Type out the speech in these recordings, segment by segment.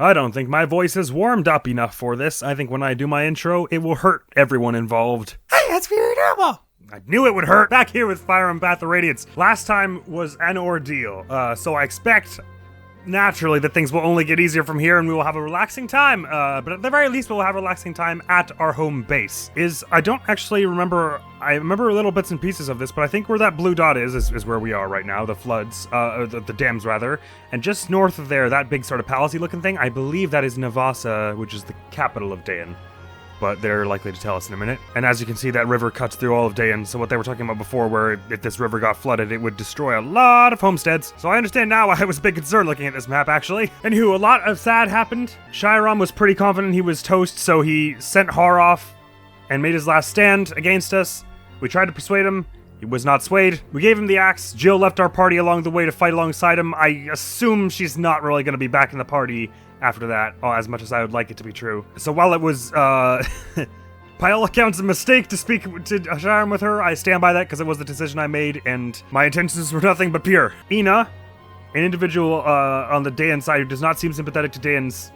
I don't think my voice is warmed up enough for this. I think when I do my intro, it will hurt everyone involved. Hey, that's very normal. I knew it would hurt. Back here with Fire and Path of Radiance. Last time was an ordeal, so I expect, naturally, that things will only get easier from here and we will have a relaxing time, but at the very least we'll have a relaxing time at our home base. I don't actually remember, I remember little bits and pieces of this, but I think where that blue dot is where we are right now, the floods, the dams rather, and just north of there, that big sort of palacey looking thing, I believe that is Nevassa, which is the capital of Dayan. But they're likely to tell us in a minute. And as you can see, that river cuts through all of Dayan, so what they were talking about before, where if this river got flooded, it would destroy a lot of homesteads. So I understand now why I was a bit concerned looking at this map, actually. Anywho, a lot of sad happened. Shiram was pretty confident he was toast, so he sent Har off and made his last stand against us. We tried to persuade him. He was not swayed. We gave him the axe. Jill left our party along the way to fight alongside him. I assume she's not really going to be back in the party after that, as much as I would like it to be true. So while it was, by all accounts, a mistake to speak to Shiram with her, I stand by that because it was the decision I made, and my intentions were nothing but pure. ENA, an individual on the Dayan side who does not seem sympathetic to Dayan's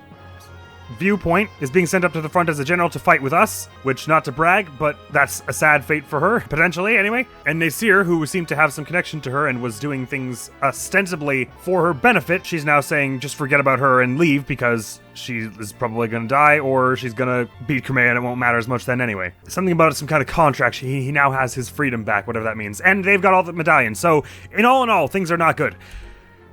viewpoint, is being sent up to the front as a general to fight with us, which, not to brag, but that's a sad fate for her, potentially, anyway. And Nasir, who seemed to have some connection to her and was doing things ostensibly for her benefit, she's now saying just forget about her and leave because she is probably going to die or she's going to beat Crimea and it won't matter as much then anyway. Something about some kind of contract. He now has his freedom back, whatever that means. And they've got all the medallions, so in all, things are not good.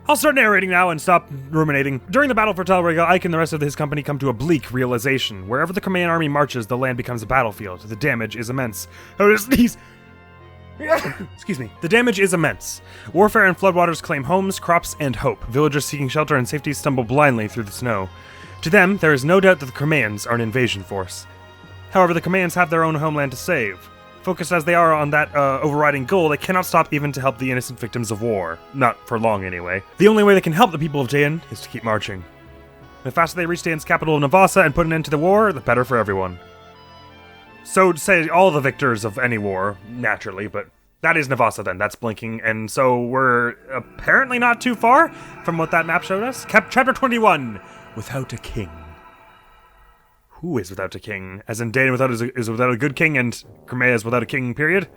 I'll start narrating now and stop ruminating. During the battle for Telriga, Ike and the rest of his company come to a bleak realization. Wherever the Crimean army marches, the land becomes a battlefield. The damage is immense. Excuse me. The damage is immense. Warfare and floodwaters claim homes, crops, and hope. Villagers seeking shelter and safety stumble blindly through the snow. To them, there is no doubt that the Crimeans are an invasion force. However, the Crimeans have their own homeland to save. Focused as they are on that overriding goal, they cannot stop even to help the innocent victims of war. Not for long, anyway. The only way they can help the people of Dayan is to keep marching. The faster they reach Dayan's capital of Nevassa and put an end to the war, the better for everyone. So to say all the victors of any war, naturally, but that is Nevassa then, that's blinking, and so we're apparently not too far from what that map showed us. Chapter 21, Without a King. Who is without a king? As in Dayan is without a good king and Crimea is without a king, period?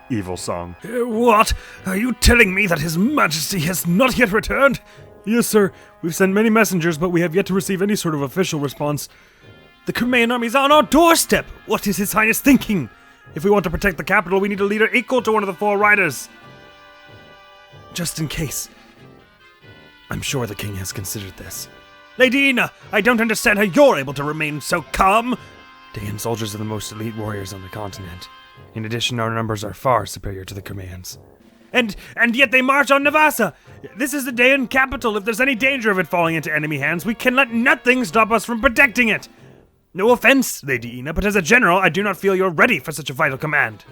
Evil song. What? Are you telling me that His Majesty has not yet returned? Yes, sir. We've sent many messengers, but we have yet to receive any sort of official response. The Crimean army is on our doorstep! What is His Highness thinking? If we want to protect the capital, we need a leader equal to one of the four riders. Just in case. I'm sure the king has considered this. Lady ENA, I don't understand how you're able to remain so calm. Dayan soldiers are the most elite warriors on the continent. In addition, our numbers are far superior to the Crimeans. And yet they march on Nevassa! This is the Dayan capital. If there's any danger of it falling into enemy hands, we can let nothing stop us from protecting it. No offense, Lady ENA, but as a general, I do not feel you're ready for such a vital command.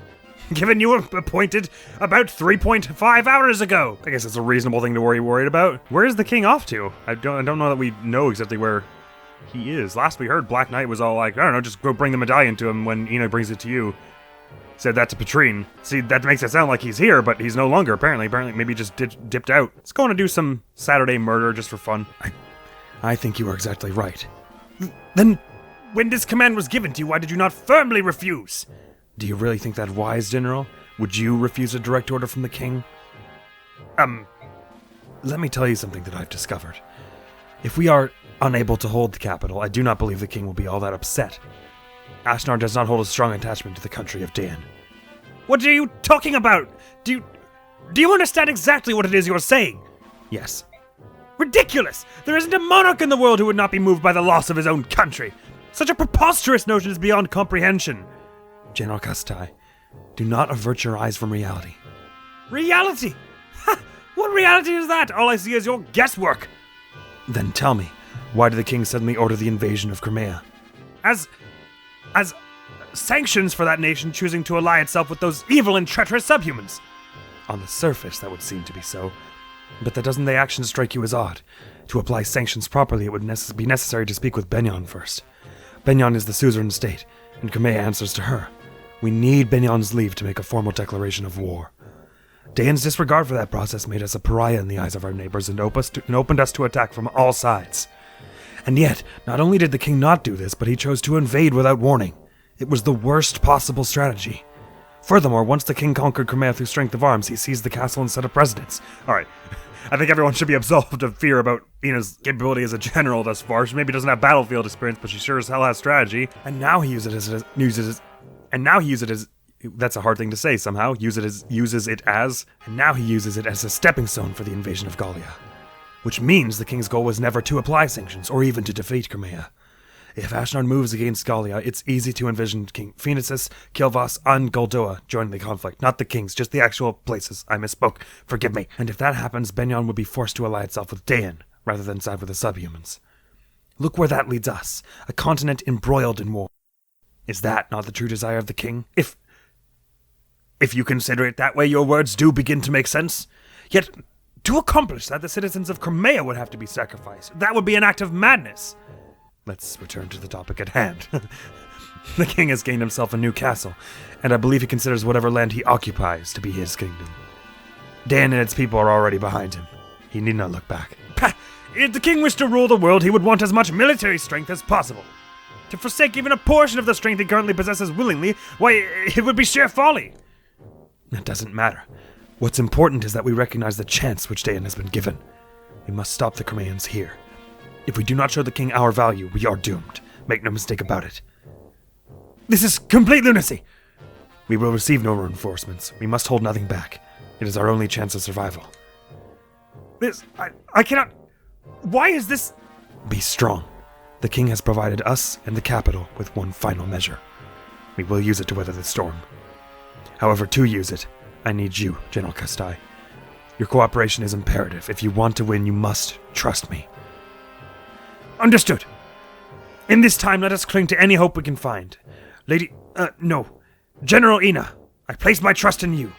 Given you were appointed about 3.5 hours ago. I guess it's a reasonable thing to worried about. Where is the king off to? I don't know that we know exactly where he is. Last we heard, Black Knight was all like, I don't know, just go bring the medallion to him when ENA brings it to you. Said that to Petrine. See, that makes it sound like he's here, but he's no longer, apparently. Apparently, maybe just dipped out. Let's go on and do some Saturday murder just for fun. I think you are exactly right. Then, when this command was given to you, why did you not firmly refuse? Do you really think that wise, General? Would you refuse a direct order from the king? Let me tell you something that I've discovered. If we are unable to hold the capital, I do not believe the king will be all that upset. Ashnar does not hold a strong attachment to the country of Dayan. What are you talking about? Do you understand exactly what it is you're saying? Yes. Ridiculous! There isn't a monarch in the world who would not be moved by the loss of his own country. Such a preposterous notion is beyond comprehension. General Kastai, do not avert your eyes from reality. Reality? Ha! What reality is that? All I see is your guesswork. Then tell me, why did the king suddenly order the invasion of Crimea? As sanctions for that nation choosing to ally itself with those evil and treacherous subhumans. On the surface, that would seem to be so. But that doesn't the action strike you as odd? To apply sanctions properly, it would be necessary to speak with Benyon first. Benyon is the suzerain state, and Crimea answers to her. We need Benion's leave to make a formal declaration of war. Dayan's disregard for that process made us a pariah in the eyes of our neighbors and opened us to attack from all sides. And yet, not only did the king not do this, but he chose to invade without warning. It was the worst possible strategy. Furthermore, once the king conquered Crimea through strength of arms, he seized the castle and set up residence. Alright, I think everyone should be absolved of fear about ENA's capability as a general thus far. She maybe doesn't have battlefield experience, but she sure as hell has strategy. And now he uses it as that's a hard thing to say somehow. And now he uses it as a stepping stone for the invasion of Gallia. Which means the king's goal was never to apply sanctions, or even to defeat Crimea. If Ashnard moves against Gallia, it's easy to envision King Phoenicis, Kielbasa, and Goldoa joining the conflict. Not the kings, just the actual places. I misspoke. Forgive me. And if that happens, Benion would be forced to ally itself with Dayan, rather than side with the subhumans. Look where that leads us. A continent embroiled in war. Is that not the true desire of the king? If you consider it that way, your words do begin to make sense. Yet, to accomplish that, the citizens of Crimea would have to be sacrificed. That would be an act of madness. Let's return to the topic at hand. The king has gained himself a new castle, and I believe he considers whatever land he occupies to be his kingdom. Dan and its people are already behind him. He need not look back. Pah! If the king wished to rule the world, he would want as much military strength as possible. To forsake even a portion of the strength he currently possesses willingly, why, it would be sheer folly. It doesn't matter. What's important is that we recognize the chance which Dayan has been given. We must stop the Crimeans here. If we do not show the king our value, we are doomed. Make no mistake about it. This is complete lunacy! We will receive no reinforcements. We must hold nothing back. It is our only chance of survival. I cannot... Why is this... Be strong. The king has provided us and the capital with one final measure. We will use it to weather the storm. However, to use it, I need you, General Kastai. Your cooperation is imperative. If you want to win, you must trust me. Understood. In this time, let us cling to any hope we can find. General ENA, I place my trust in you.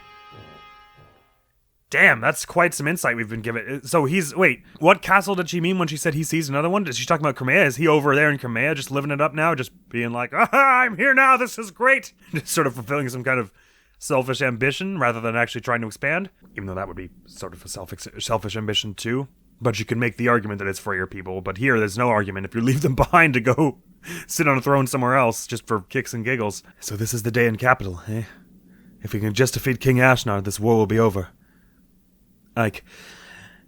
Damn, that's quite some insight we've been given. So wait, what castle did she mean when she said he seized another one? Is she talking about Crimea? Is he over there in Crimea just living it up now? Just being like, I'm here now, this is great. Just sort of fulfilling some kind of selfish ambition rather than actually trying to expand. Even though that would be sort of a selfish ambition too. But you can make the argument that it's for your people. But here, there's no argument if you leave them behind to go sit on a throne somewhere else just for kicks and giggles. So this is the day in capital, eh? If we can just defeat King Ashnard, this war will be over. Ike,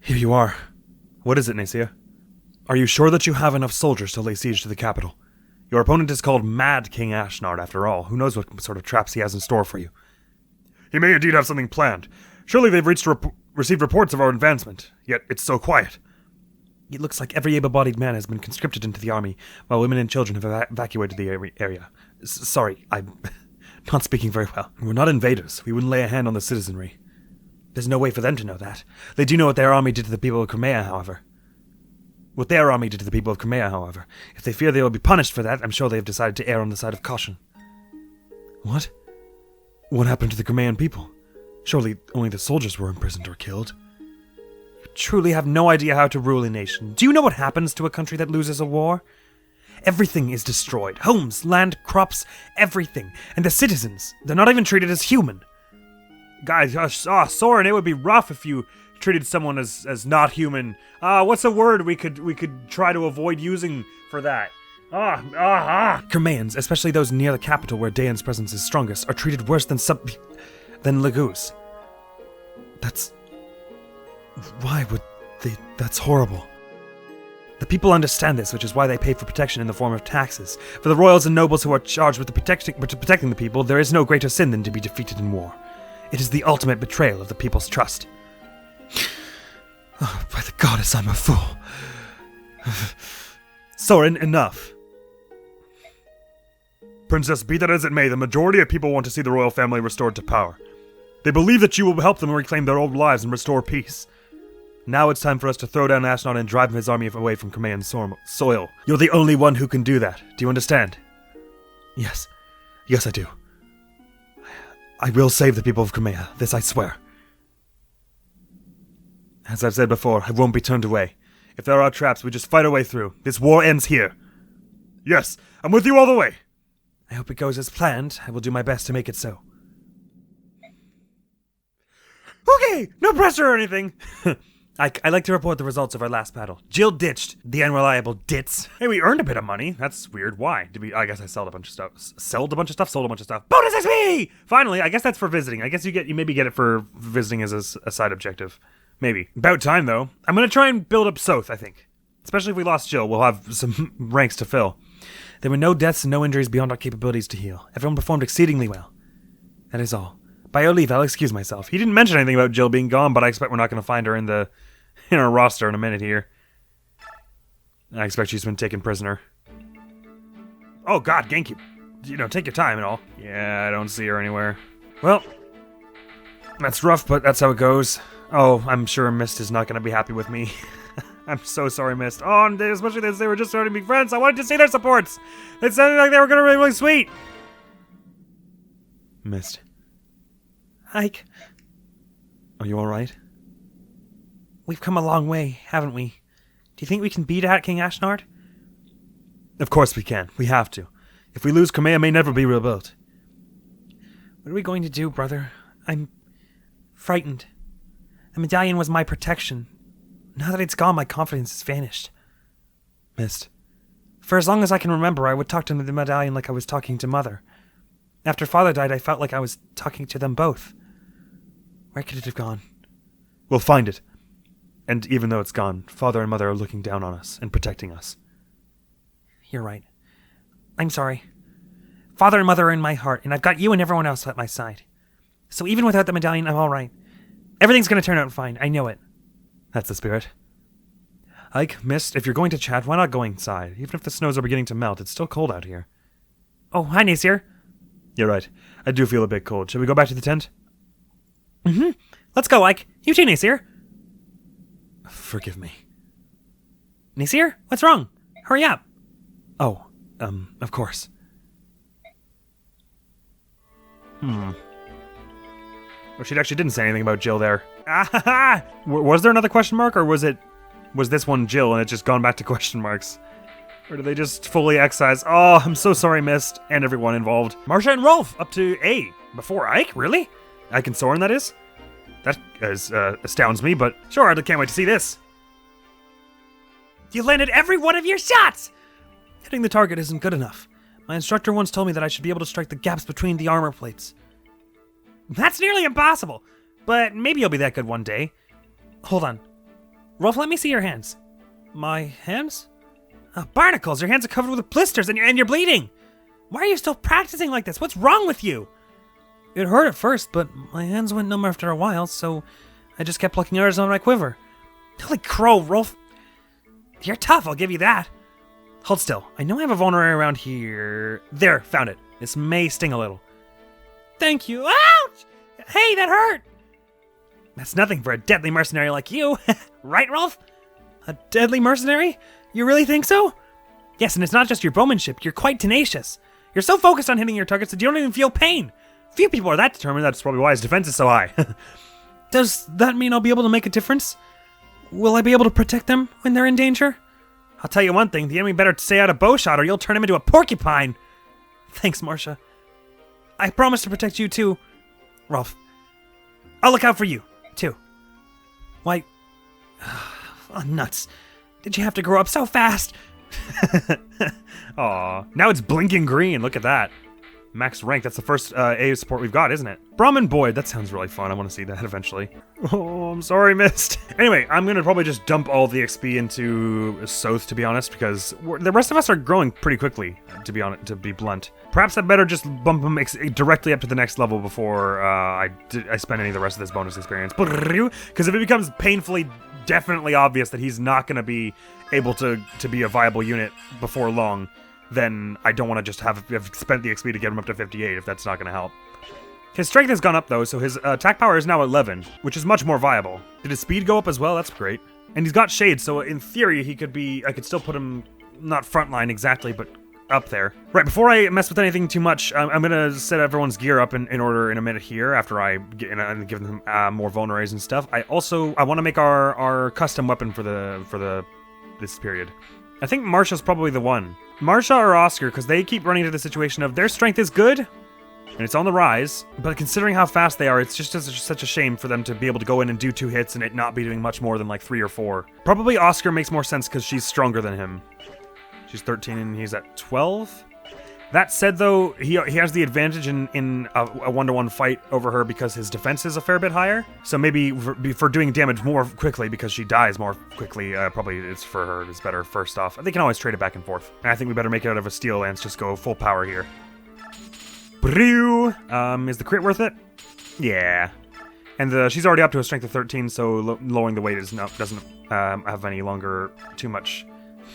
here you are. What is it, Nacia? Are you sure that you have enough soldiers to lay siege to the capital? Your opponent is called Mad King Ashnard, after all. Who knows what sort of traps he has in store for you? He may indeed have something planned. Surely they've received reports of our advancement, yet it's so quiet. It looks like every able-bodied man has been conscripted into the army, while women and children have evacuated the area. Sorry, I'm not speaking very well. We're not invaders. We wouldn't lay a hand on the citizenry. There's no way for them to know that. They do know what their army did to the people of Crimea, however. If they fear they will be punished for that, I'm sure they have decided to err on the side of caution. What? What happened to the Crimean people? Surely only the soldiers were imprisoned or killed. You truly have no idea how to rule a nation. Do you know what happens to a country that loses a war? Everything is destroyed. Homes, land, crops, everything. And the citizens, they're not even treated as human. Guys, Soren, it would be rough if you treated someone as not human. What's a word we could try to avoid using for that? Crimeans, especially those near the capital where Dayan's presence is strongest, are treated worse than Laguz. Why would they... That's horrible. The people understand this, which is why they pay for protection in the form of taxes. For the royals and nobles who are charged with protecting the people, there is no greater sin than to be defeated in war. It is the ultimate betrayal of the people's trust. Oh, by the goddess, I'm a fool. Soren, enough. Princess, be that as it may, the majority of people want to see the royal family restored to power. They believe that you will help them reclaim their old lives and restore peace. Now it's time for us to throw down Ashnard and drive his army away from Crimean soil. You're the only one who can do that. Do you understand? Yes. Yes, I do. I will save the people of Crimea. This I swear. As I've said before, I won't be turned away. If there are traps, we just fight our way through. This war ends here. Yes, I'm with you all the way. I hope it goes as planned. I will do my best to make it so. Okay, no pressure or anything. I'd like to report the results of our last battle. Jill ditched the unreliable Ditz. Hey, we earned a bit of money. That's weird. Why? I guess I sold a bunch of stuff. Sold a bunch of stuff. Bonus XP! Finally, I guess that's for visiting. I guess you maybe get it for visiting as a side objective. Maybe. About time, though. I'm gonna try and build up Soth, I think. Especially if we lost Jill, we'll have some ranks to fill. There were no deaths and no injuries beyond our capabilities to heal. Everyone performed exceedingly well. That is all. By your leave, I'll excuse myself. He didn't mention anything about Jill being gone, but I expect we're not going to find her in our roster in a minute here. I expect she's been taken prisoner. Oh god, Genki. Take your time and all. Yeah, I don't see her anywhere. Well, that's rough, but that's how it goes. Oh, I'm sure Mist is not going to be happy with me. I'm so sorry, Mist. Oh, and especially since they were just starting to be friends. I wanted to see their supports. It sounded like they were going to be really sweet. Mist. Ike. Are you alright? We've come a long way, haven't we? Do you think we can beat out King Ashnard? Of course we can. We have to. If we lose, Kamea may never be rebuilt. What are we going to do, brother? I'm frightened. The medallion was my protection. Now that it's gone, my confidence has vanished. Mist. For as long as I can remember, I would talk to the medallion like I was talking to Mother. After Father died, I felt like I was talking to them both. Where could it have gone? We'll find it. And even though it's gone, Father and Mother are looking down on us and protecting us. You're right. I'm sorry. Father and Mother are in my heart, and I've got you and everyone else at my side. So even without the medallion, I'm alright. Everything's going to turn out fine. I know it. That's the spirit. Ike, Mist, if you're going to chat, why not go inside? Even if the snows are beginning to melt, it's still cold out here. Oh, hi, Nasir. You're right. I do feel a bit cold. Shall we go back to the tent? Mm-hmm. Let's go, Ike. You too, Nasir. Forgive me. Nasir? What's wrong? Hurry up. Oh, of course. Oh, she actually didn't say anything about Jill there. Ah, was there another question mark, or was this one Jill and it's just gone back to question marks? Or did they just fully excise? Oh, I'm so sorry, Mist, and everyone involved. Marcia and Rolf up to A. Before Ike? Really? Ike and Soren, that is? That astounds me, but sure, I can't wait to see this. You landed every one of your shots! Hitting the target isn't good enough. My instructor once told me that I should be able to strike the gaps between the armor plates. That's nearly impossible, but maybe you'll be that good one day. Hold on. Rolf, let me see your hands. My hands? Barnacles, your hands are covered with blisters and you're bleeding. Why are you still practicing like this? What's wrong with you? It hurt at first, but my hands went numb after a while, so I just kept plucking arrows on my quiver. Holy crow, Rolf. You're tough, I'll give you that. Hold still. I know I have a vulnerary around here. There, found it. This may sting a little. Thank you. Ouch! Hey, that hurt! That's nothing for a deadly mercenary like you. Right, Rolf? A deadly mercenary? You really think so? Yes, and it's not just your bowmanship. You're quite tenacious. You're so focused on hitting your targets that you don't even feel pain. Few people are that determined. That's probably why his defense is so high. Does that mean I'll be able to make a difference? Will I be able to protect them when they're in danger? I'll tell you one thing. The enemy better stay out of bowshot or you'll turn him into a porcupine. Thanks, Marcia. I promise to protect you too, Rolf. I'll look out for you, too. Why... Oh, nuts. Did you have to grow up so fast? Aw, now it's blinking green. Look at that. Max rank. That's the first A support we've got, isn't it? Brahmin Boyd. That sounds really fun. I want to see that eventually. Oh, I'm sorry, Mist. Anyway, I'm going to probably just dump all the XP into Soth, to be honest, because the rest of us are growing pretty quickly, to be blunt. Perhaps I better just bump him directly up to the next level before I spend any of the rest of this bonus experience. Because if it becomes painfully, definitely obvious that he's not going to be able to be a viable unit before long, then I don't want to just have spent the XP to get him up to 58 if that's not going to help. His strength has gone up though, so his attack power is now 11, which is much more viable. Did his speed go up as well? That's great. And he's got shade, so in theory I could still put him, not frontline exactly, but up there. Right, before I mess with anything too much, I'm going to set everyone's gear up in order in a minute here after I give them more vulneraries and stuff. I want to make our custom weapon for this period. I think Marcia's probably the one. Marsha or Oscar, because they keep running into the situation of their strength is good, and it's on the rise, but considering how fast they are, it's just such a shame for them to be able to go in and do 2 hits and it not be doing much more than like 3 or 4. Probably Oscar makes more sense because she's stronger than him. She's 13 and he's at 12. That said, though, he has the advantage in a 1-to-1 fight over her because his defense is a fair bit higher. So maybe for doing damage more quickly because she dies more quickly, probably it's for her. It's better first off. They can always trade it back and forth. And I think we better make it out of a steel lance. Just go full power here. Brew. Is the crit worth it? Yeah. And she's already up to a strength of 13, so lowering the weight doesn't have any longer too much.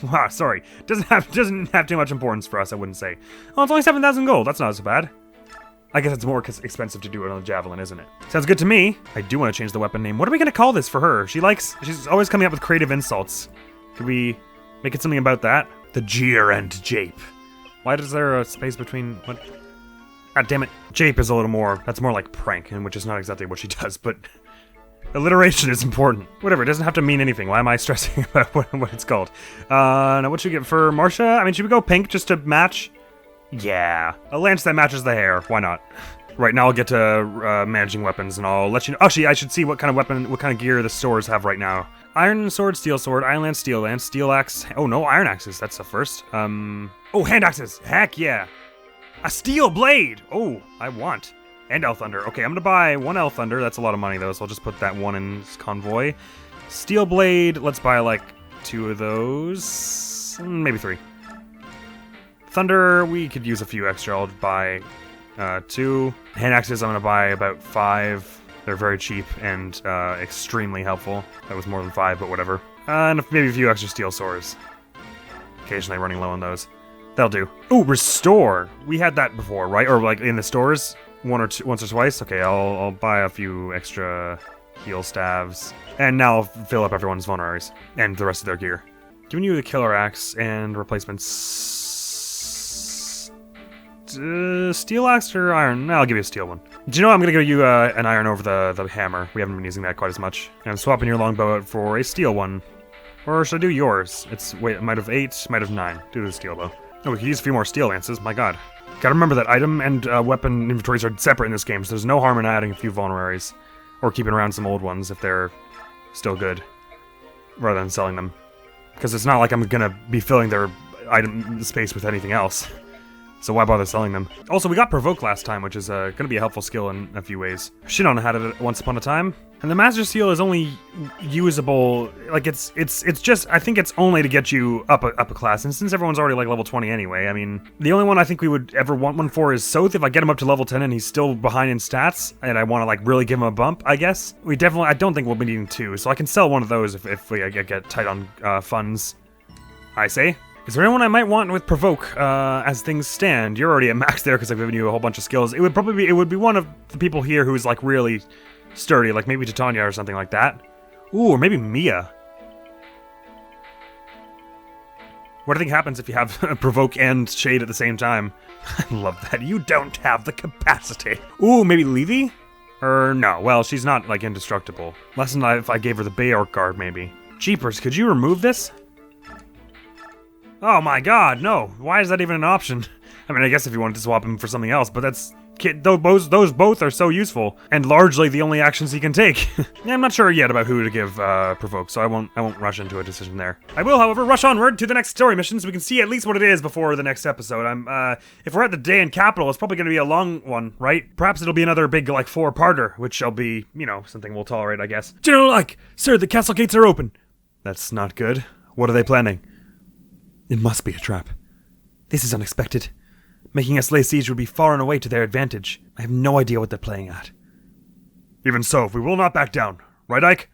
Wow, sorry. Doesn't have too much importance for us, I wouldn't say. Oh, it's only 7,000 gold. That's not so bad. I guess it's more expensive to do it on a javelin, isn't it? Sounds good to me. I do want to change the weapon name. What are we going to call this for her? She's always coming up with creative insults. Could we make it something about that? The jeer and jape. Why is there a space between... What? God damn it. Jape is a little more... That's more like prank, and which is not exactly what she does, but... Alliteration is important. Whatever, it doesn't have to mean anything. Why am I stressing about what it's called? Now what should we get for Marsha? I mean, should we go pink just to match? Yeah. A lance that matches the hair. Why not? Right, now I'll get to managing weapons, and I'll let you know. Actually, I should see what kind of weapon, what kind of gear the stores have right now. Iron sword, iron lance, steel axe. Oh, no, iron axes. That's the first. Oh, hand axes. Heck yeah. A steel blade. Oh, I want. And L Thunder. Okay, I'm gonna buy 1 L Thunder. That's a lot of money, though, so I'll just put that 1 in convoy. Steel blade. Let's buy, like, 2 of those. Maybe 3. Thunder, we could use a few extra. I'll buy 2. Hand axes, I'm gonna buy about 5. They're very cheap and extremely helpful. That was more than 5, but whatever. And maybe a few extra steel swords. Occasionally running low on those. That'll do. Ooh, restore. We had that before, right? Or like in the stores, once or twice. Okay, I'll buy a few extra heal staves, and now I'll fill up everyone's vulneraries and the rest of their gear. Giving you the killer axe and replacements. Steel axe or iron? No, I'll give you a steel one. Do you know I'm gonna give you an iron over the hammer? We haven't been using that quite as much. And I'm swapping your longbow out for a steel one. Or should I do yours? Wait, it might have 8, might have 9. Do the steel bow. Oh, we could use a few more steel lances, my god. Gotta remember that item and weapon inventories are separate in this game, so there's no harm in adding a few vulneraries. Or keeping around some old ones if they're still good. Rather than selling them. Because it's not like I'm gonna be filling their item space with anything else. So why bother selling them? Also, we got Provoke last time, which is gonna be a helpful skill in a few ways. Shinon had it once upon a time. And the Master Seal is only usable, like it's just, I think it's only to get you up a class, and since everyone's already like level 20 anyway, I mean, the only one I think we would ever want one for is Soth. If I get him up to level 10 and he's still behind in stats, and I want to like really give him a bump, I guess. I don't think we'll be needing 2, so I can sell one of those if we get tight on funds, I say. Is there anyone I might want with Provoke, as things stand? You're already at max there because I've given you a whole bunch of skills. It would be one of the people here who's like really sturdy, like maybe Titania or something like that. Ooh, or maybe Mia. What do you think happens if you have Provoke and Shade at the same time? I love that. You don't have the capacity. Ooh, maybe Levy? Or no, well, she's not like indestructible. Less than if I gave her the Bayork guard, maybe. Jeepers, could you remove this? Oh my god, no. Why is that even an option? I mean, I guess if you wanted to swap him for something else, but those both are so useful, and largely the only actions he can take. Yeah, I'm not sure yet about who to give Provoke, so I won't rush into a decision there. I will, however, rush onward to the next story mission so we can see at least what it is before the next episode. If we're at the day in capital, it's probably going to be a long one, right? Perhaps it'll be another big, like, 4-parter, which shall be, you know, something we'll tolerate, I guess. General Ike, sir, the castle gates are open. That's not good. What are they planning? It must be a trap. This is unexpected. Making us lay siege would be far and away to their advantage. I have no idea what they're playing at. Even so, we will not back down. Right, Ike?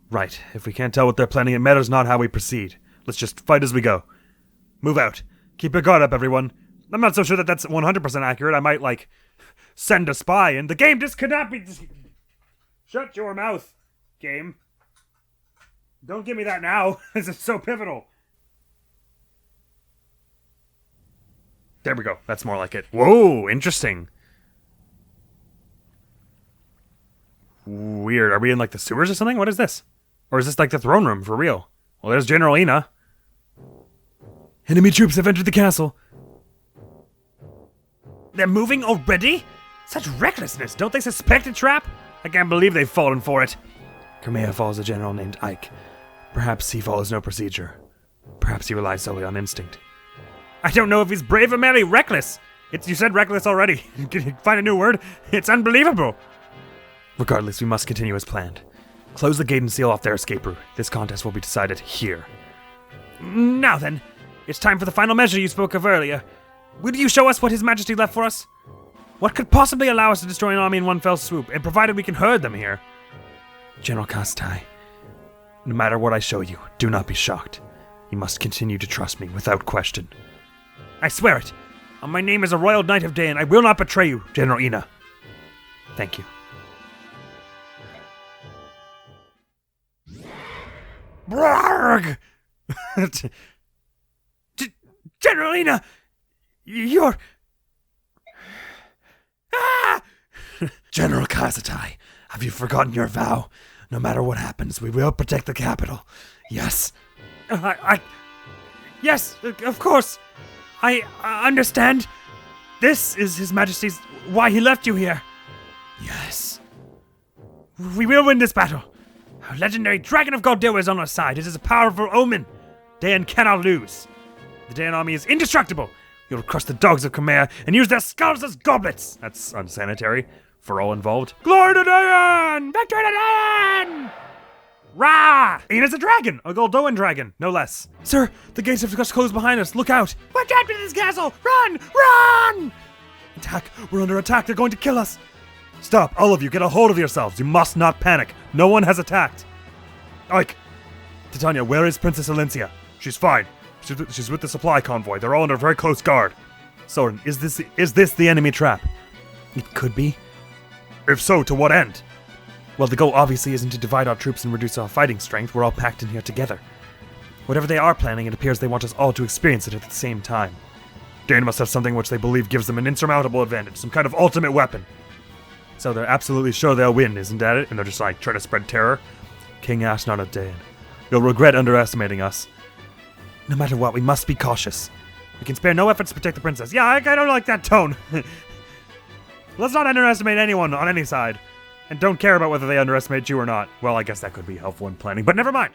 Right. If we can't tell what they're planning, it matters not how we proceed. Let's just fight as we go. Move out. Keep your guard up, everyone. I'm not so sure that that's 100% accurate. I might, like, send a spy, and the game just cannot be... Shut your mouth, game. Don't give me that now. This is so pivotal. There we go. That's more like it. Whoa, interesting. Weird. Are we in, like, the sewers or something? What is this? Or is this, like, the throne room for real? Well, there's General ENA. Enemy troops have entered the castle. They're moving already? Such recklessness. Don't they suspect a trap? I can't believe they've fallen for it. Crimea follows a general named Ike. Perhaps he follows no procedure. Perhaps he relies solely on instinct. I don't know if he's brave or merely reckless. You said reckless already. Can you find a new word? It's unbelievable. Regardless, we must continue as planned. Close the gate and seal off their escape route. This contest will be decided here. Now then, it's time for the final measure you spoke of earlier. Will you show us what His Majesty left for us? What could possibly allow us to destroy an army in one fell swoop, and provided we can herd them here? General Kastai, no matter what I show you, do not be shocked. You must continue to trust me without question. I swear it. On my name as a Royal Knight of Day, and I will not betray you, General ENA. Thank you. Brarg! General ENA! You're... Ah! General Kazatai, have you forgotten your vow? No matter what happens, we will protect the capital. Yes. Yes, of course. I understand. This is His Majesty's... why he left you here. Yes. We will win this battle. Our legendary Dragon of Galdea is on our side. It is a powerful omen. Dayan cannot lose. The Dayan army is indestructible. We will crush the dogs of Crimea and use their skulls as goblets. That's unsanitary for all involved. Glory to Dayan! Victory to Dayan! Rah! ENA's a dragon! A Goldoan dragon, no less. Sir, the gates have just closed behind us. Look out! We're trapped in this castle! Run! Run! Attack! We're under attack. They're going to kill us. Stop, all of you. Get a hold of yourselves. You must not panic. No one has attacked. Ike! Titania, where is Princess Alencia? She's fine. She's with the supply convoy. They're all under very close guard. Soren, is this the enemy trap? It could be. If so, to what end? Well, the goal obviously isn't to divide our troops and reduce our fighting strength. We're all packed in here together. Whatever they are planning, it appears they want us all to experience it at the same time. Dane must have something which they believe gives them an insurmountable advantage, some kind of ultimate weapon. So they're absolutely sure they'll win, isn't that it? And they're just like trying to spread terror. King Ash, not a Dayan. You'll regret underestimating us. No matter what, we must be cautious. We can spare no efforts to protect the princess. Yeah, I don't like that tone. Let's not underestimate anyone on any side. And don't care about whether they underestimate you or not. Well, I guess that could be helpful in planning, but never mind.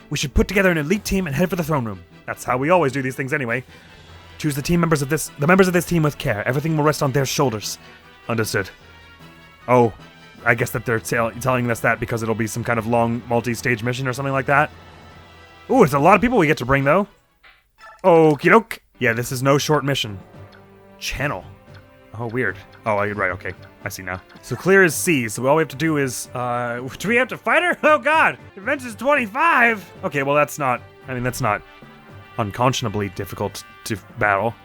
We should put together an elite team and head for the throne room. That's how we always do these things anyway. Choose the members of this team with care. Everything will rest on their shoulders. Understood. Oh, I guess that they're telling us that because it'll be some kind of long multi-stage mission or something like that. Ooh, it's a lot of people we get to bring, though. Okie doke. Yeah, this is no short mission. Channel. Oh, weird. Oh, you're right, okay. I see now. So clear as seas, so all we have to do is, do we have to fight her? Oh god! Defense is 25! Okay, well that's not unconscionably difficult to battle.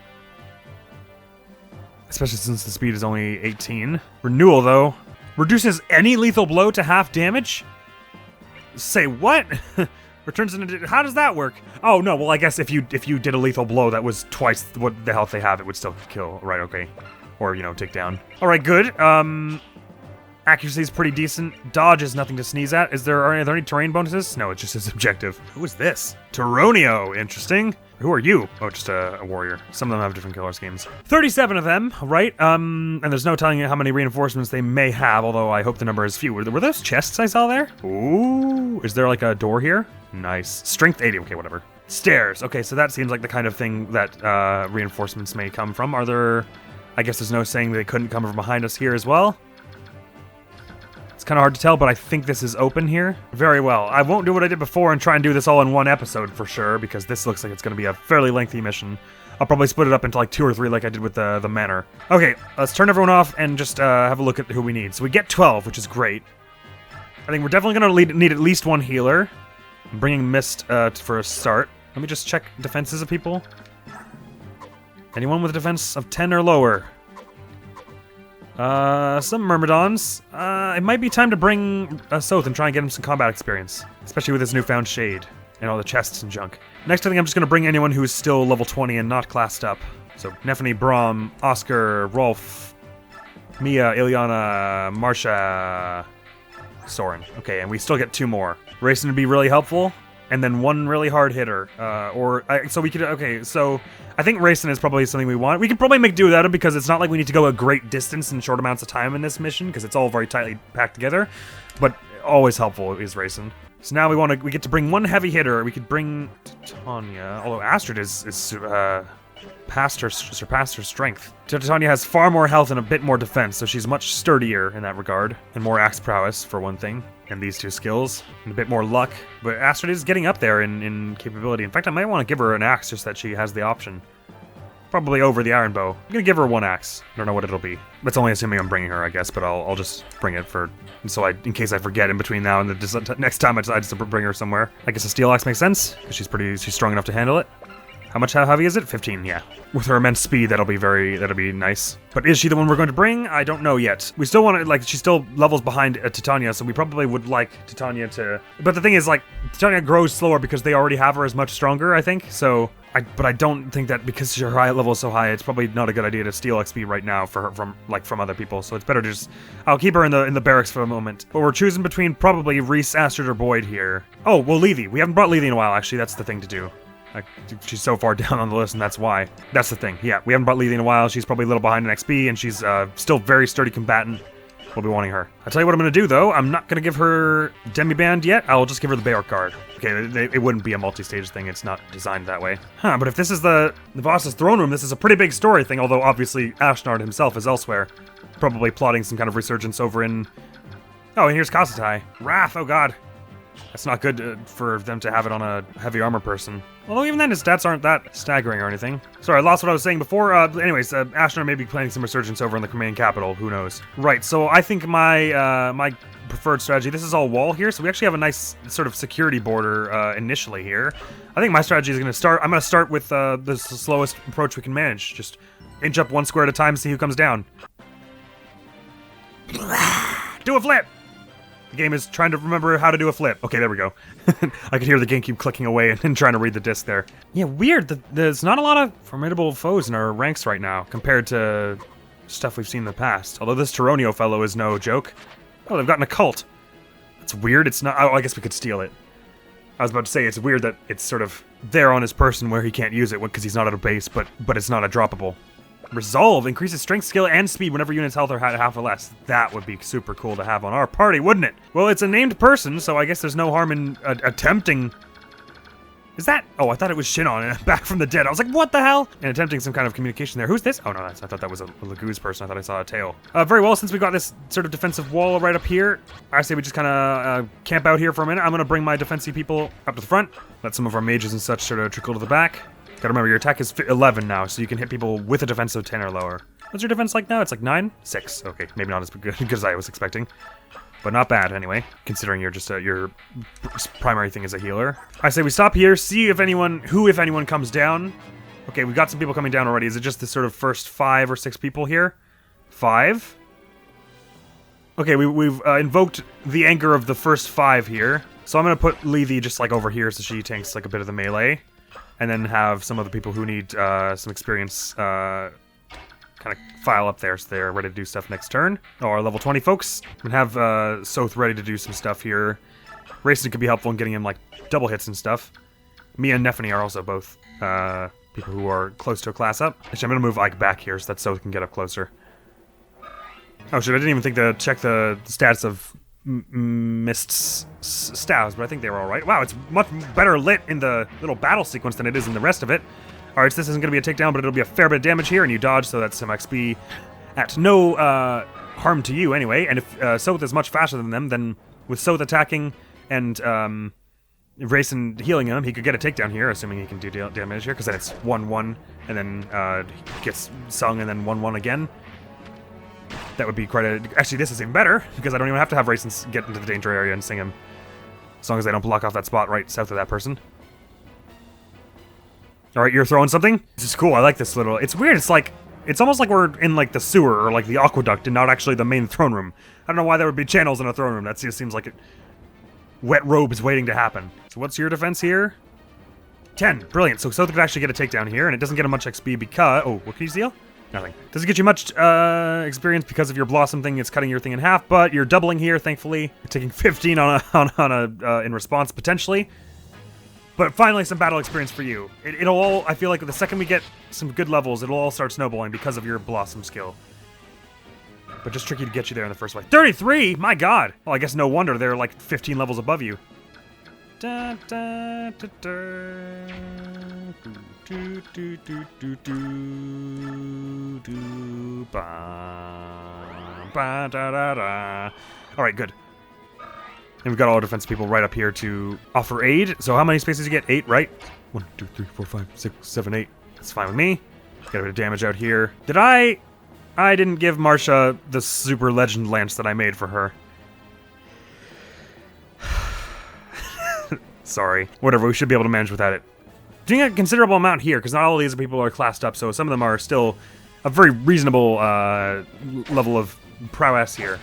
Especially since the speed is only 18. Renewal, though. Reduces any lethal blow to half damage? Say what? Returns into... How does that work? Oh, no, well, I guess if you did a lethal blow that was twice what the health they have, it would still kill. Right, okay. Or, take down. Alright, good. Accuracy is pretty decent. Dodge is nothing to sneeze at. Are there any terrain bonuses? No, it's just his objective. Who is this? Tyronio. Interesting. Who are you? Oh, just a warrior. Some of them have different color schemes. 37 of them, right? And there's no telling you how many reinforcements they may have, although I hope the number is few. Were those chests I saw there? Ooh. Is there like a door here? Nice. Strength 80. Okay, whatever. Stairs. Okay, so that seems like the kind of thing that reinforcements may come from. Are there... I guess there's no saying they couldn't come from behind us here as well. It's kind of hard to tell, but I think this is open here. Very well. I won't do what I did before and try and do this all in one episode for sure, because this looks like it's going to be a fairly lengthy mission. I'll probably split it up into like 2 or 3 like I did with the manor. Okay, let's turn everyone off and just have a look at who we need. So we get 12, which is great. I think we're definitely going to need at least 1 healer. I'm bringing Mist for a start. Let me just check defenses of people. Anyone with a defense of 10 or lower? Some Myrmidons. It might be time to bring Soth and try and get him some combat experience. Especially with his newfound shade and all the chests and junk. Next, I think I'm just going to bring anyone who is still level 20 and not classed up. So, Nephany, Braum, Oscar, Rolf, Mia, Ilyana, Marsha, Soren. Okay, and we still get 2 more. Racing would be really helpful. and then one really hard hitter. So we could, okay, so I think racing is probably something we want. We could probably make do without it because it's not like we need to go a great distance in short amounts of time in this mission because it's all very tightly packed together, but always helpful is racing. So now we get to bring one heavy hitter. We could bring Titania, although Astrid surpassed her strength. Titania has far more health and a bit more defense, so she's much sturdier in that regard, and more axe prowess for one thing, and these two skills, and a bit more luck. But Astrid is getting up there in capability. In fact, I might want to give her an axe just that she has the option. Probably over the iron bow. I'm gonna give her one axe. I don't know what it'll be. That's only assuming I'm bringing her, I guess, but I'll just bring it in case I forget in between now and the next time I decide to bring her somewhere. I guess a steel axe makes sense, because she's strong enough to handle it. How heavy is it? 15, yeah. With her immense speed, that'll be nice. But is she the one we're going to bring? I don't know yet. We still want to, like, she's still levels behind Titania, so we probably would like Titania to... But the thing is, like, Titania grows slower because they already have her as much stronger, I think, so... But I don't think that because her level is so high, it's probably not a good idea to steal XP right now for her from other people. So it's better to just... I'll keep her in the barracks for a moment. But we're choosing between probably Reese, Astrid, or Boyd here. Oh, well, Lethe. We haven't brought Lethe in a while, actually. That's the thing to do. She's so far down on the list, and that's why. That's the thing. Yeah, we haven't brought Lethe in a while. She's probably a little behind in XP, and she's still very sturdy combatant. We'll be wanting her. I'll tell you what I'm going to do, though. I'm not going to give her Demiband yet. I'll just give her the Bayor card. Okay, it wouldn't be a multi-stage thing. It's not designed that way. Huh, but if this is the Nevassa's throne room, this is a pretty big story thing, although obviously Ashnard himself is elsewhere. Probably plotting some kind of resurgence over in... Oh, and here's Kasatai. Wrath, oh god. That's not good for them to have it on a heavy armor person. Although even then, his stats aren't that staggering or anything. Sorry, I lost what I was saying before. Anyways, Ashnard may be planning some resurgence over in the Crimean capital. Who knows? Right, so I think my preferred strategy, this is all wall here, so we actually have a nice sort of security border initially here. I think my strategy is going to start... I'm going to start with the slowest approach we can manage. Just inch up one square at a time, see who comes down. Do a flip! The game is trying to remember how to do a flip. Okay, there we go. I could hear the GameCube clicking away and trying to read the disc there. Yeah, weird. There's not a lot of formidable foes in our ranks right now compared to stuff we've seen in the past. Although this Taronio fellow is no joke. Oh, they've gotten a cult. That's weird. It's not... Oh, I guess we could steal it. I was about to say, it's weird that it's sort of there on his person where he can't use it because he's not at a base, but it's not a droppable. Resolve increases strength, skill, and speed whenever units' health are half or less. That would be super cool to have on our party, wouldn't it? Well, it's a named person, so I guess there's no harm in attempting... Is that... Oh, I thought it was Shinon, back from the dead. I was like, what the hell? And attempting some kind of communication there. Who's this? Oh, no, I thought that was a Laguz person. I thought I saw a tail. Very well, since we got this sort of defensive wall right up here, I say we just kind of camp out here for a minute. I'm going to bring my defensive people up to the front. Let some of our mages and such sort of trickle to the back. Gotta remember, your attack is 11 now, so you can hit people with a defense of 10 or lower. What's your defense like now? It's like 9? 6. Okay, maybe not as good as I was expecting. But not bad, anyway, considering you're just your primary thing is a healer. I say we stop here, see if anyone comes down. Okay, we got some people coming down already. Is it just the sort of first 5 or 6 people here? 5? Okay, we've invoked the anger of the first 5 here. So I'm gonna put Lethe just like over here so she tanks like a bit of the melee. And then have some other people who need some experience kind of file up there so they're ready to do stuff next turn. Oh, our level 20 folks. And have Soth ready to do some stuff here. Racing could be helpful in getting him like double hits and stuff. Me and Nephany are also both people who are close to a class up. Actually, I'm going to move Ike back here so that Soth can get up closer. Oh shit, I didn't even think to check the stats of Mist's staves, but I think they were alright. Wow, it's much better lit in the little battle sequence than it is in the rest of it. Alright, so this isn't going to be a takedown, but it'll be a fair bit of damage here, and you dodge, so that's some XP at no harm to you anyway. And if Soth is much faster than them, then with Soth attacking and Racing healing him, he could get a takedown here, assuming he can do damage here, because then it's 1-1, and then gets sung, and then 1-1 again. That would be quite a... Actually, this is even better, because I don't even have to have Racing get into the danger area and sing him. As long as they don't block off that spot right south of that person. Alright, you're throwing something? This is cool, I like this little... It's weird, it's almost like we're in, like, the sewer, or, like, the aqueduct, and not actually the main throne room. I don't know why there would be channels in a throne room. That just seems like wet robes waiting to happen. So what's your defense here? 10. Brilliant. So Soth could actually get a takedown here, and it doesn't get him much XP because... Oh, what can you steal? Nothing. Doesn't get you much experience because of your Blossom thing. It's cutting your thing in half, but you're doubling here, thankfully. You're taking 15 in response, potentially. But finally, some battle experience for you. It'll all, I feel like the second we get some good levels, it'll all start snowballing because of your Blossom skill. But just tricky to get you there in the first place. 33? My god! Well, I guess no wonder they're like 15 levels above you. Da, da, da, da. Do, do, do, do, do, do, ba, ba, da, da, da. Alright, good. And we've got all our defense people right up here to offer aid. So how many spaces you get? 8, right? 1, 2, 3, 4, 5, 6, 7, 8. That's fine with me. Got a bit of damage out here. Did I didn't give Marcia the super legend lance that I made for her. Sorry. Whatever, we should be able to manage without it. Doing a considerable amount here, because not all of these people are classed up, so some of them are still a very reasonable level of prowess here.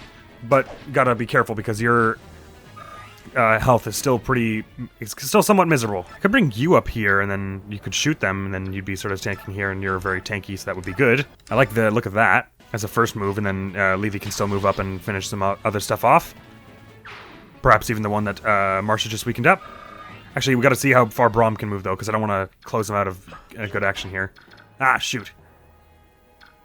But gotta be careful, because your health is still it's still somewhat miserable. I could bring you up here, and then you could shoot them, and then you'd be sort of tanking here, and you're very tanky, so that would be good. I like the look of that as a first move, and then Levy can still move up and finish some other stuff off. Perhaps even the one that Marcia just weakened up. Actually, we gotta see how far Braum can move, though, because I don't want to close him out of good action here. Ah, shoot.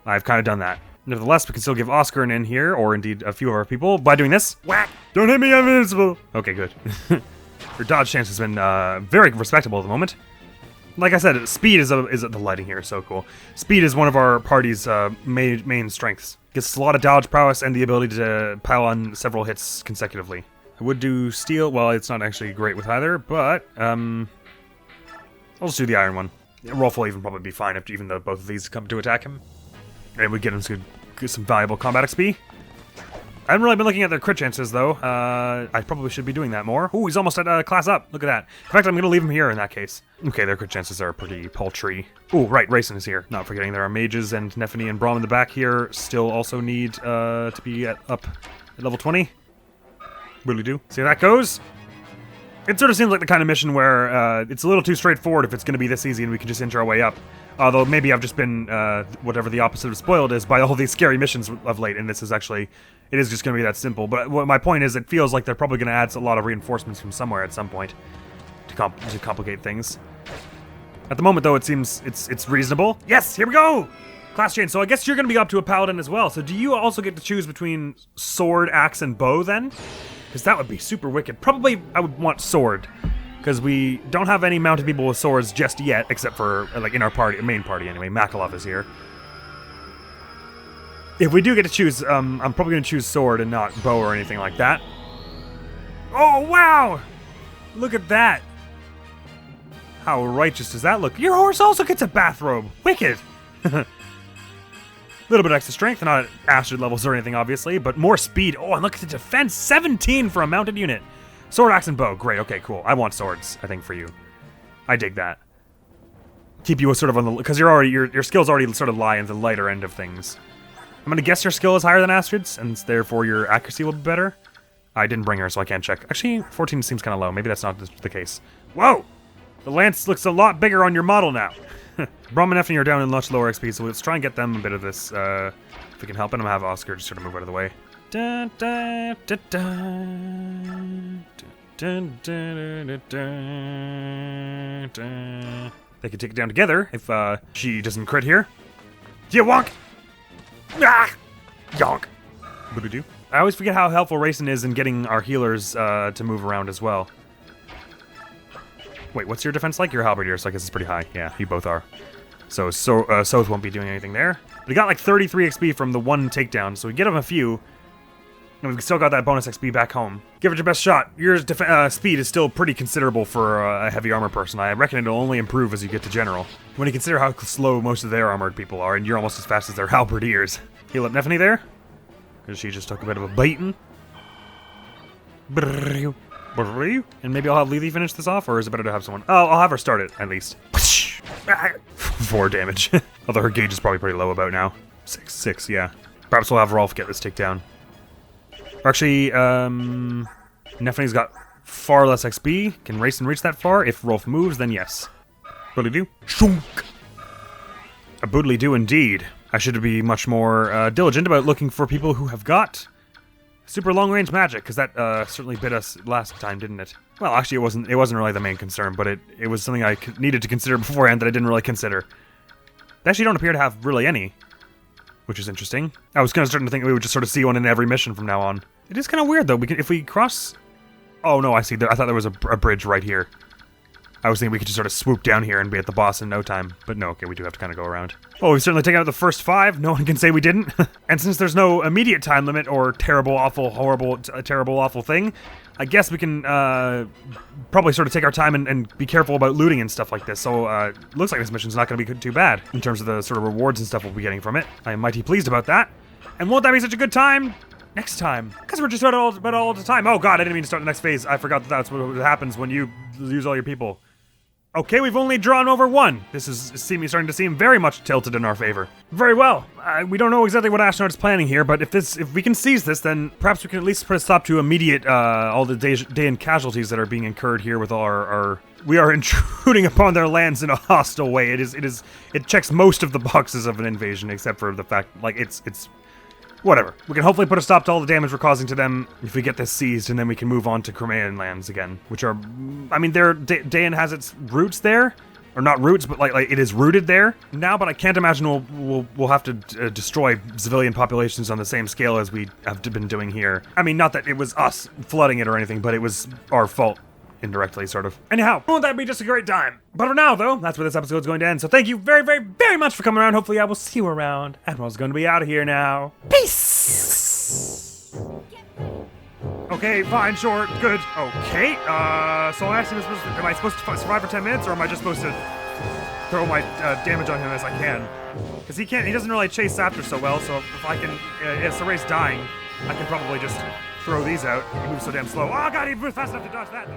I've kind of done that. Nevertheless, we can still give Oscar an in here, or indeed a few of our people, by doing this. Whack! Don't hit me, I'm invincible! Okay, good. Your dodge chance has been very respectable at the moment. Like I said, speed is the lighting here, so cool. Speed is one of our party's main strengths. Gets a lot of dodge prowess and the ability to pile on several hits consecutively. I would do steel. Well, it's not actually great with either, but I'll just do the iron one. Rolf will even probably be fine if even though both of these come to attack him. And we get him some valuable combat XP. I haven't really been looking at their crit chances, though. I probably should be doing that more. Ooh, he's almost at class up. Look at that. In fact, I'm going to leave him here in that case. Okay, their crit chances are pretty paltry. Ooh, right, Rayson is here. Not forgetting there are mages and Nephany and Braum in the back here. Still also need to be up at level 20. Really do. See how that goes? It sort of seems like the kind of mission where it's a little too straightforward if it's going to be this easy and we can just inch our way up. Although maybe I've just been whatever the opposite of spoiled is by all these scary missions of late, and this is actually, it is just going to be that simple. But what my point is, it feels like they're probably going to add a lot of reinforcements from somewhere at some point to complicate things. At the moment, though, it seems it's reasonable. Yes, here we go! Class change. So I guess you're going to be up to a paladin as well. So do you also get to choose between sword, axe, and bow then? Because that would be super wicked. Probably I would want sword, because we don't have any mounted people with swords just yet, except for like in our party, main party anyway. Makalov is here. If we do get to choose, I'm probably going to choose sword and not bow or anything like that. Oh wow! Look at that! How righteous does that look? Your horse also gets a bathrobe. Wicked. Little bit extra strength, not at Astrid levels or anything, obviously, but more speed. Oh, and look at the defense, 17 for a mounted unit. Sword, axe, and bow. Great. Okay, cool. I want swords, I think, for you. I dig that. Keep you sort of on the, because your skills already sort of lie in the lighter end of things. I'm gonna guess your skill is higher than Astrid's, and therefore your accuracy will be better. I didn't bring her, so I can't check. Actually, 14 seems kind of low. Maybe that's not the case. Whoa! The lance looks a lot bigger on your model now. Braum and Nephany are down in much lower XP, so let's try and get them a bit of this, if we can help. And I'm gonna have Oscar just sort of move out of the way. Da, da, da, da. Da, da, da, da, da. They can take it down together if she doesn't crit here. Yeah, wonk! Ah! Yonk! What do we do? I always forget how helpful Rayson is in getting our healers to move around as well. Wait, what's your defense like? You're a halberdier, so I guess it's pretty high. Yeah, you both are. So Soth won't be doing anything there. But he got like 33 XP from the one takedown, so we get him a few. And we've still got that bonus XP back home. Give it your best shot. Your speed is still pretty considerable for a heavy armor person. I reckon it'll only improve as you get to general. When you consider how slow most of their armored people are, and you're almost as fast as their halberdiers. Heal up Nephany there. Because she just took a bit of a beating. And maybe I'll have Lily finish this off, or is it better to have someone? Oh, I'll have her start it, at least. 4 damage. Although her gauge is probably pretty low about now. 6, yeah. Perhaps we'll have Rolf get this takedown. Or actually, Nephany's got far less XP. Can Rayson reach that far? If Rolf moves, then yes. Boodly do. Shunk! A boodly do indeed. I should be much more diligent about looking for people who have got Super long-range magic, because that certainly bit us last time, didn't it? Well, actually, it wasn't really the main concern, but it was something I needed to consider beforehand that I didn't really consider. They actually don't appear to have really any, which is interesting. I was kind of starting to think we would just sort of see one in every mission from now on. It is kind of weird, though. If we cross... Oh, no, I see. I thought there was a bridge right here. I was thinking we could just sort of swoop down here and be at the boss in no time. But no, okay, we do have to kind of go around. Oh, we've certainly taken out the first 5. No one can say we didn't. And since there's no immediate time limit or terrible, awful, horrible, terrible, awful thing, I guess we can probably sort of take our time and be careful about looting and stuff like this. So looks like this mission's not going to be too bad in terms of the sort of rewards and stuff we'll be getting from it. I am mighty pleased about that. And won't that be such a good time? Next time. Because we're just about all the time. Oh god, I didn't mean to start the next phase. I forgot that that's what happens when you lose all your people. Okay, we've only drawn over 1. This is starting to seem very much tilted in our favor. Very well. We don't know exactly what Ashnard's planning here, but if we can seize this, then perhaps we can at least put a stop to immediate all the day and casualties that are being incurred here with all our we are intruding upon their lands in a hostile way. It checks most of the boxes of an invasion, except for the fact, like, it's whatever. We can hopefully put a stop to all the damage we're causing to them if we get this seized, and then we can move on to Crimean lands again, which are, I mean, Dayan has its roots there, or not roots, but like it is rooted there now. But I can't imagine we'll have to destroy civilian populations on the same scale as we have been doing here. I mean, not that it was us flooding it or anything, but it was our fault. Indirectly, sort of. Anyhow, won't that be just a great time? But for now, though, that's where this episode's going to end. So thank you very, very, very much for coming around. Hopefully I will see you around. Admiral's going to be out of here now. Peace! Okay, fine, sure, good. Okay, so I actually am I supposed to survive for 10 minutes, or am I just supposed to throw my damage on him as I can? Because he doesn't really chase after so well, so if I can, if Saray's dying, I can probably just throw these out. He moves so damn slow. Oh god, he moves fast enough to dodge that, though.